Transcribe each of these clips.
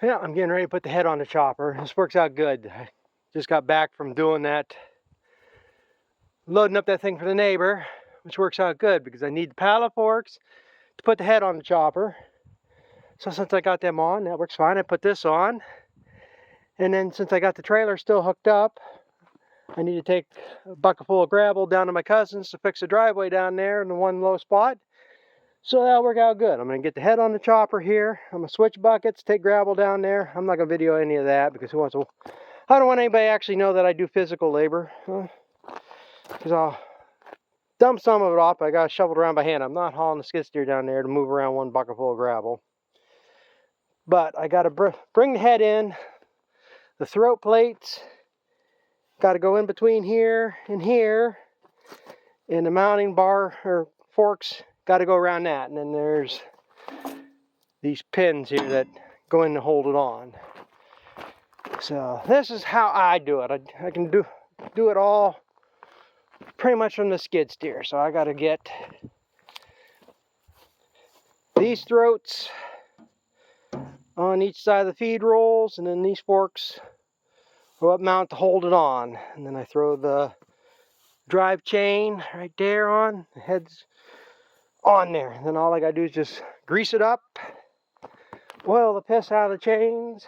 Yeah, I'm getting ready to put the head on the chopper. This works out good. I just got back from doing that, loading up that thing for the neighbor, which works out good because I need the paddle forks to put the head on the chopper. So since I got them on, that works fine. I put this on. And then since I got the trailer still hooked up, I need to take a bucket full of gravel down to my cousin's to fix the driveway down there in the one low spot. So that'll work out good. I'm going to get the head on the chopper here. I'm going to switch buckets, take gravel down there. I'm not going to video any of that because I don't want anybody to actually know that I do physical labor. Because I'll dump some of it off. I got it shoveled around by hand. I'm not hauling the skid steer down there to move around one bucket full of gravel. But I got to bring the head in. The throat plates got to go in between here and here. And the mounting bar or forks got to go around that. And then there's these pins here that go in to hold it on. So this is how I do it. I can do it all pretty much from the skid steer. So I got to get these throats on each side of the feed rolls, and then these forks are what mount to hold it on. And then I throw the drive chain right there on, the head's on there. And then all I gotta do is just grease it up, oil the piss out of the chains.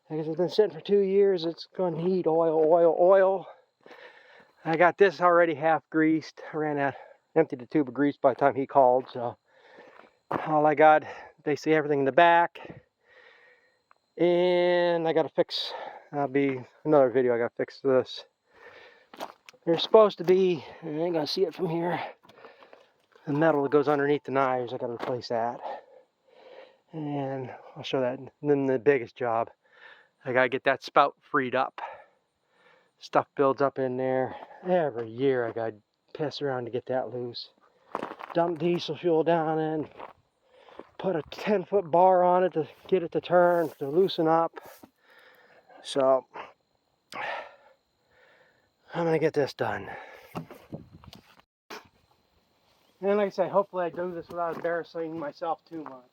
Because it's been sitting for 2 years, it's going to need oil. I got this already half greased. I ran out, emptied the tube of grease by the time he called. So all I got, basically everything in the back. And I got to fix, that'll be another video, I got to fix this. There's supposed to be, I ain't going to see it from here, the metal that goes underneath the knives. I got to replace that. And I'll show that. And then the biggest job, I got to get that spout freed up. Stuff builds up in there. Every year I got to piss around to get that loose. Dump diesel fuel down in. Put a 10-foot bar on it to get it to turn, to loosen up. So, I'm going to get this done. And like I say, hopefully I do this without embarrassing myself too much.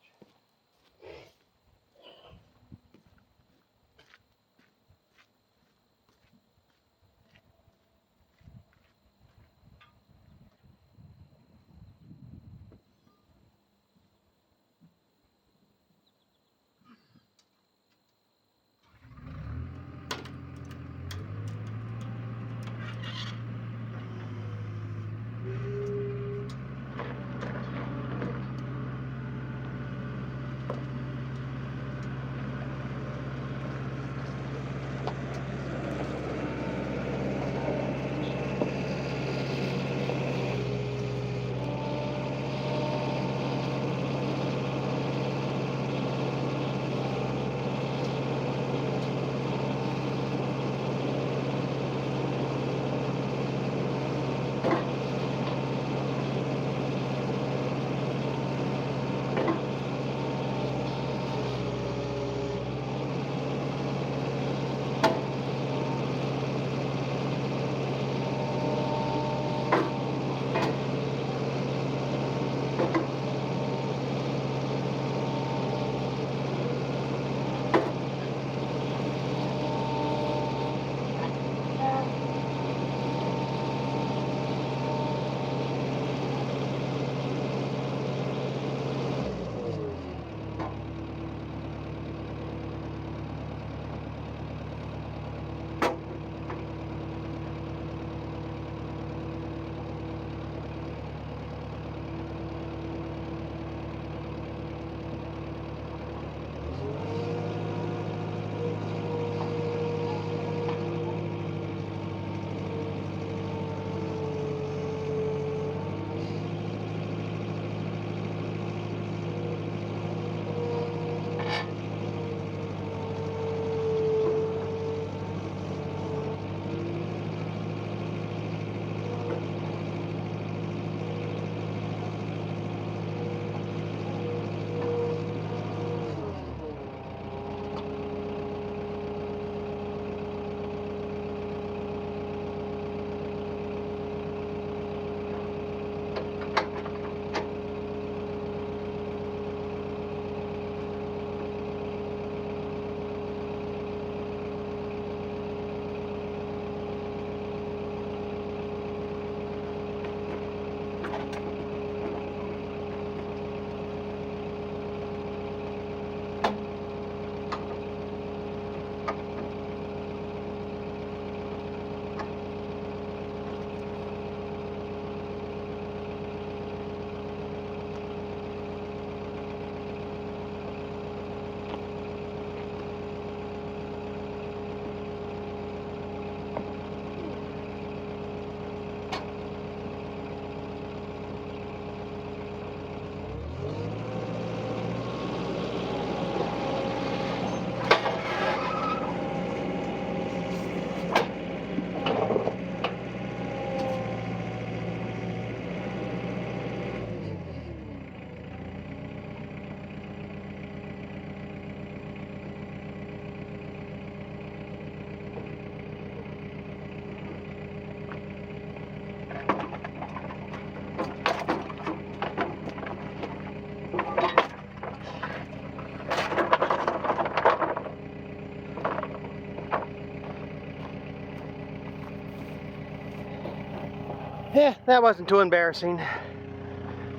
Yeah, that wasn't too embarrassing.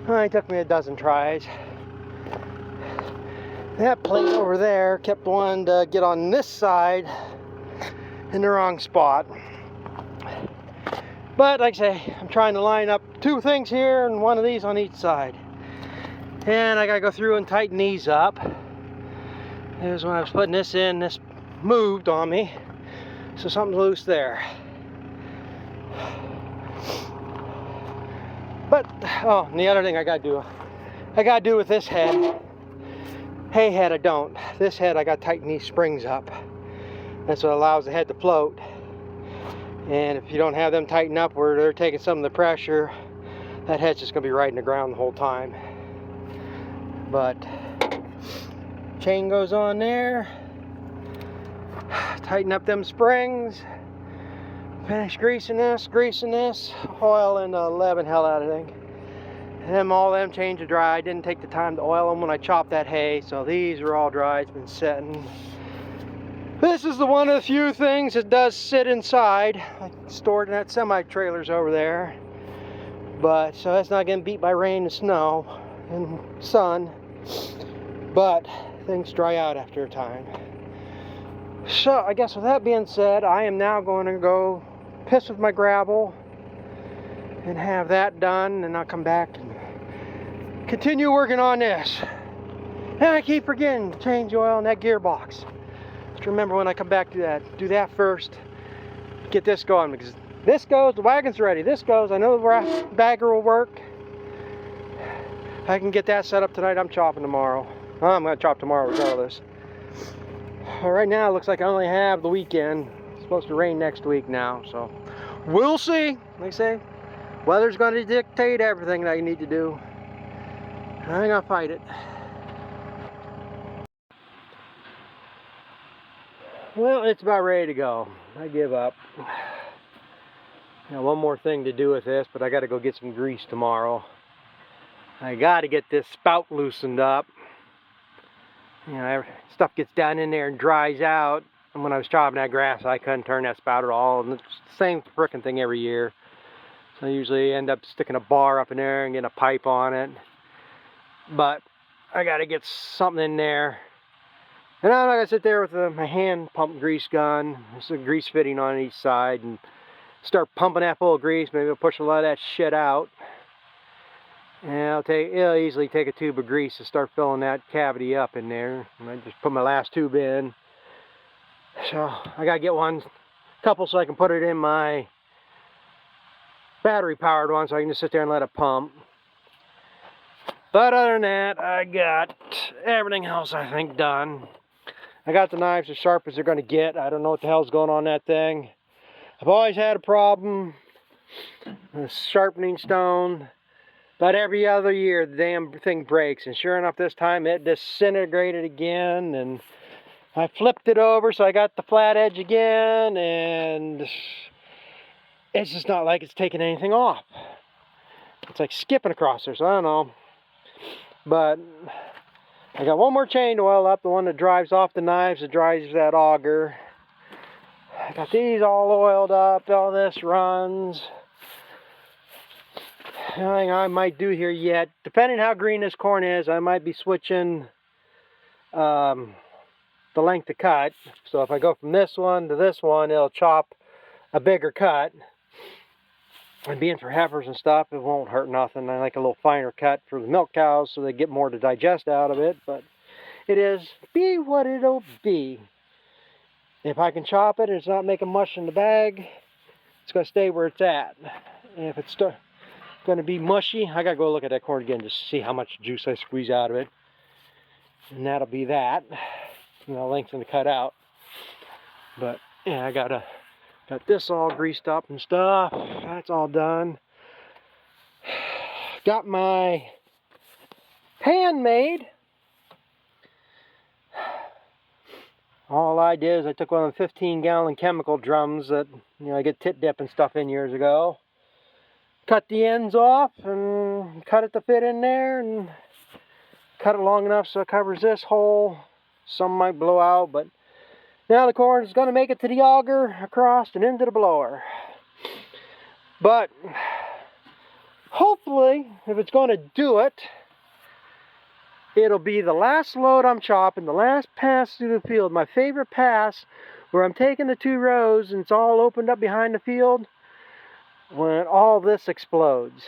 It took me a dozen tries. That plate over there kept wanting to get on this side in the wrong spot. But like I say, I'm trying to line up two things here and one of these on each side. And I gotta go through and tighten these up. Here's when I was putting this in, this moved on me. So something's loose there. But, oh, and the other thing I gotta do with this head, hay head I don't. This head I gotta tighten these springs up. That's what allows the head to float. And if you don't have them tightened up where they're taking some of the pressure, that head's just gonna be right in the ground the whole time. But chain goes on there. Tighten up them springs. Finish greasing this, oil in the 11 hell out of thing. And all them change to dry. I didn't take the time to oil them when I chopped that hay, so these are all dry. It's been setting. This is the one of the few things that does sit inside. I stored in that semi-trailers over there. But, so that's not getting beat by rain and snow and sun. But, things dry out after a time. So, I guess with that being said, I am now going to go piss with my gravel and have that done, and I'll come back and continue working on this. And I keep forgetting to change oil in that gearbox. Just remember when I come back to do that first, get this going, because this goes, the wagon's ready, this goes, I know the bagger will work. I can get that set up tonight. I'm chopping tomorrow. I'm going to chop tomorrow regardless. Right now it looks like I only have the weekend. It's supposed to rain next week now, so we'll see. Like I say, weather's going to dictate everything that you need to do. I ain't gonna fight it. Well, it's about ready to go. I give up. Now, one more thing to do with this, but I got to go get some grease tomorrow. I got to get this spout loosened up. You know, stuff gets down in there and dries out. And when I was chopping that grass, I couldn't turn that spout at all. And it's the same frickin' thing every year. So I usually end up sticking a bar up in there and getting a pipe on it. But I got to get something in there. And I'm not going to sit there with my hand pump grease gun. There's a grease fitting on each side. And start pumping that full of grease. Maybe it'll push a lot of that shit out. And it'll easily take a tube of grease to start filling that cavity up in there. And I just put my last tube in. So I gotta get one, couple, so I can put it in my battery powered one, so I can just sit there and let it pump. But other than that, I got everything else I think done. I got the knives as sharp as they're gonna get. I don't know what the hell's going on that thing. I've always had a problem with sharpening stone. But every other year, the damn thing breaks. And sure enough, this time it disintegrated again. And I flipped it over, so I got the flat edge again. And it's just not like it's taking anything off. It's like skipping across there, so I don't know. But I got one more chain to oil up, the one that drives off the knives, that drives that auger. I got these all oiled up, all this runs. The only thing I might do here yet, depending how green this corn is, I might be switching the length of cut. So if I go from this one to this one, it'll chop a bigger cut. And being for heifers and stuff, it won't hurt nothing. I like a little finer cut for the milk cows so they get more to digest out of it. But it is be what it'll be. If I can chop it and it's not making mush in the bag, it's going to stay where it's at. And if it's going to be mushy, I gotta go look at that corn again just to see how much juice I squeeze out of it, and that'll be that. You know, lengthen the cut out. But yeah, I got this all greased up and stuff. That's all done. Got my pan made. All I did is I took one of the 15-gallon chemical drums that, you know, I get tit dip and stuff in years ago. Cut the ends off and cut it to fit in there, and cut it long enough so it covers this hole. Some might blow out, but now the corn is going to make it to the auger, across and into the blower. But hopefully, if it's going to do it, it'll be the last load I'm chopping, the last pass through the field. My favorite pass, where I'm taking the 2 rows and it's all opened up behind the field, when all this explodes.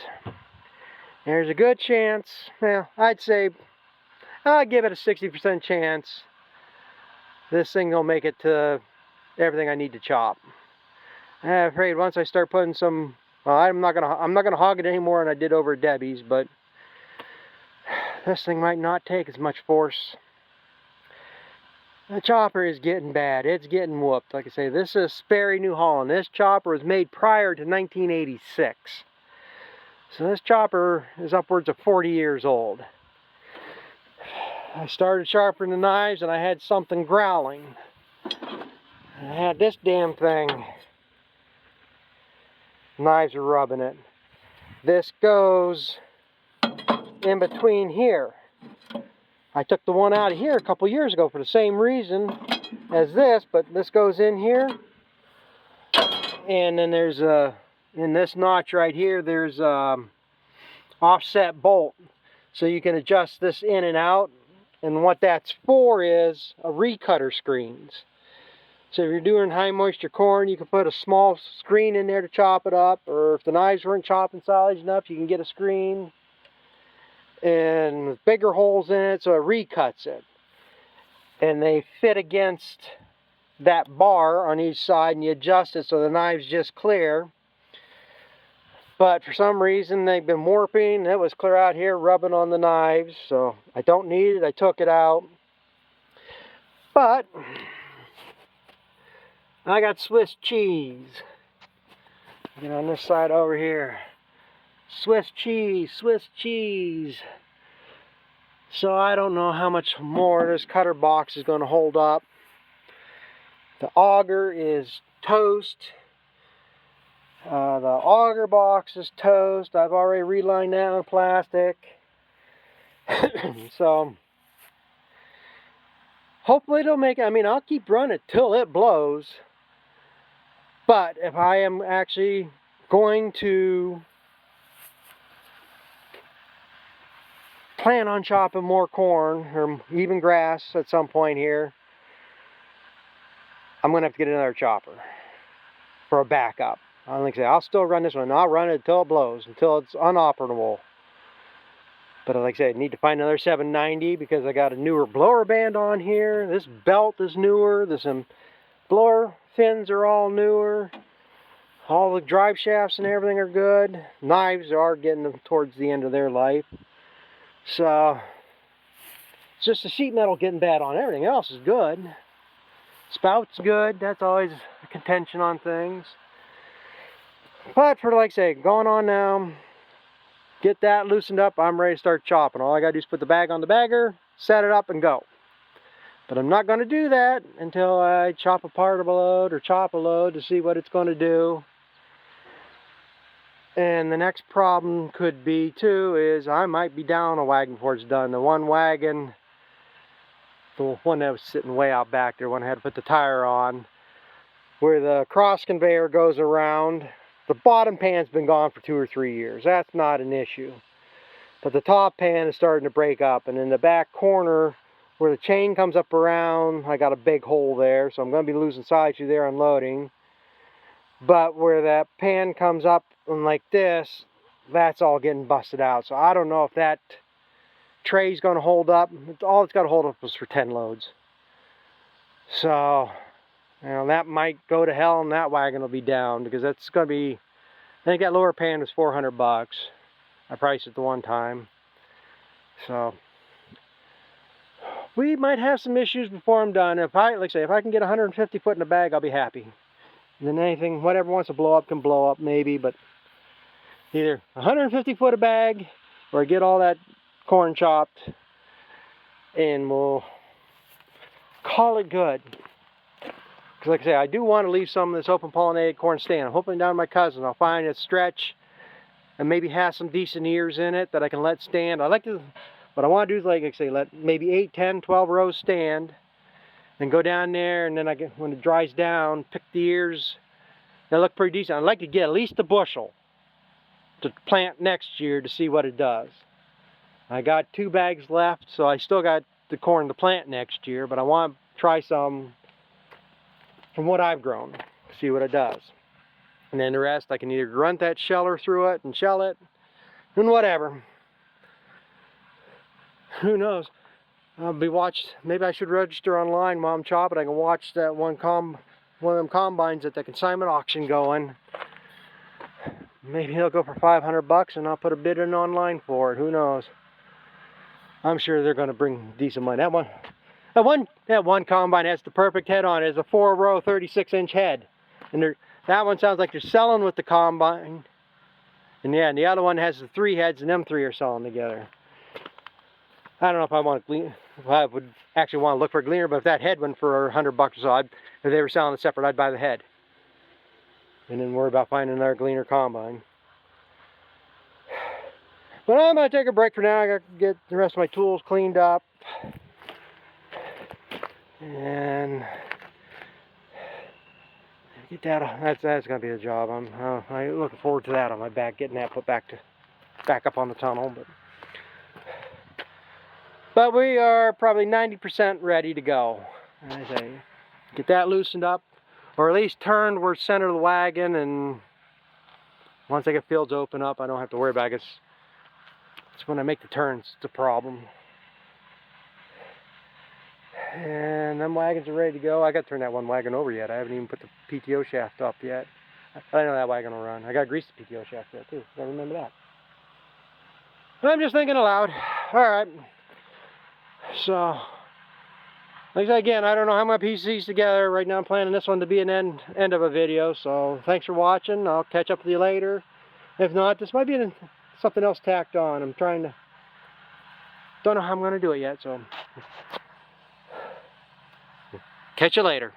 There's a good chance, well, I'd say, I'll give it a 60% chance this thing will make it to everything I need to chop. I'm afraid once I start putting some, well, I'm not gonna hog it any more than I did over at Debbie's, but this thing might not take as much force. The chopper is getting bad. It's getting whooped. Like I say, this is Sperry, New Holland. This chopper was made prior to 1986. So this chopper is upwards of 40 years old. I started sharpening the knives and I had something growling. I had this damn thing. Knives are rubbing it. This goes in between here. I took the one out of here a couple years ago for the same reason as this, but this goes in here. And then there's in this notch right here, there's offset bolt. So you can adjust this in and out. And what that's for is a recutter screens. So if you're doing high moisture corn, you can put a small screen in there to chop it up. Or if the knives weren't chopping solid enough, you can get a screen and with bigger holes in it, so it recuts it. And they fit against that bar on each side, and you adjust it so the knive's just clear. But for some reason they've been warping. It was clear out here rubbing on the knives, so I don't need it. I took it out. But I got Swiss cheese. Get on this side over here. Swiss cheese, Swiss cheese. So I don't know how much more this cutter box is going to hold up. The auger is toast. The auger box is toast. I've already relined that with plastic. So hopefully it'll make it. I mean, I'll keep running till it blows. But if I am actually going to plan on chopping more corn or even grass at some point here, I'm going to have to get another chopper for a backup. Like I say, I'll still run this one. I'll run it until it blows, until it's unoperable. But like I said, I need to find another 790 because I got a newer blower band on here. This belt is newer. The blower fins are all newer. All the drive shafts and everything are good. Knives are getting towards the end of their life. So it's just the sheet metal getting bad on. Everything else is good. Spout's good. That's always a contention on things. But for, like I say, going on now, get that loosened up, I'm ready to start chopping. All I gotta do is put the bag on the bagger, set it up, and go. But I'm not gonna do that until I chop apart a load or chop a load to see what it's gonna do. And the next problem could be too is I might be down a wagon before it's done. The one wagon, the one that was sitting way out back there when I had to put the tire on, where the cross conveyor goes around, the bottom pan's been gone for 2 or 3 years. That's not an issue. But the top pan is starting to break up. And in the back corner where the chain comes up around, I got a big hole there. So I'm going to be losing side through there unloading. But where that pan comes up and like this, that's all getting busted out. So I don't know if that tray's going to hold up. All it's got to hold up is for 10 loads. So you know, that might go to hell and that wagon will be down because that's going to be, I think that lower pan was $400. I priced it the one time. So we might have some issues before I'm done. If I, like I say, if I can get 150 foot in the bag, I'll be happy. And then anything, whatever wants to blow up can blow up maybe, but either 150 foot a bag or I get all that corn chopped and we'll call it good. Because like I say, I do want to leave some of this open pollinated corn stand. I'm hoping down to my cousin I'll find a stretch and maybe have some decent ears in it that I can let stand. I like to, what I want to do is like I say, let maybe 8, 10, 12 rows stand and go down there, and then I get, when it dries down, pick the ears. They look pretty decent. I'd like to get at least a bushel to plant next year to see what it does. I got 2 bags left, so I still got the corn to plant next year, but I want to try some from what I've grown to see what it does. And then the rest, I can either grunt that sheller through it and shell it, and whatever. Who knows? Maybe I should register online while I'm chopping. I can watch that one of them combines at the consignment auction going. Maybe they'll go for $500 and I'll put a bid in online for it. Who knows? I'm sure they're going to bring decent money. That one combine has the perfect head on it. It's a 4-row 36-inch head. And that one sounds like they're selling with the combine. And yeah, and the other one has the 3 heads, and them 3 are selling together. I don't know if I want to glean. If I would actually want to look for a gleaner, but if that head went for $100 or so, if they were selling it separate, I'd buy the head. And then worry about finding another gleaner combine. But I'm going to take a break for now. I got to get the rest of my tools cleaned up. And get that, that's going to be the job. I'm looking forward to that on my back, getting that put back up on the tunnel. But we are probably 90% ready to go. As I say, get that loosened up, or at least turned where center of the wagon, and once I get fields open up, I don't have to worry about it. It's when I make the turns, it's a problem. And them wagons are ready to go. I got to turn that one wagon over yet. I haven't even put the PTO shaft up yet. I know that wagon will run. I got to grease the PTO shaft there too. Gotta remember that. But I'm just thinking aloud. Alright. So, like I said again, I don't know how my PC's together. Right now I'm planning this one to be an end of a video. So, thanks for watching. I'll catch up with you later. If not, this might be something else tacked on. I'm trying to... Don't know how I'm going to do it yet, so... Catch you later.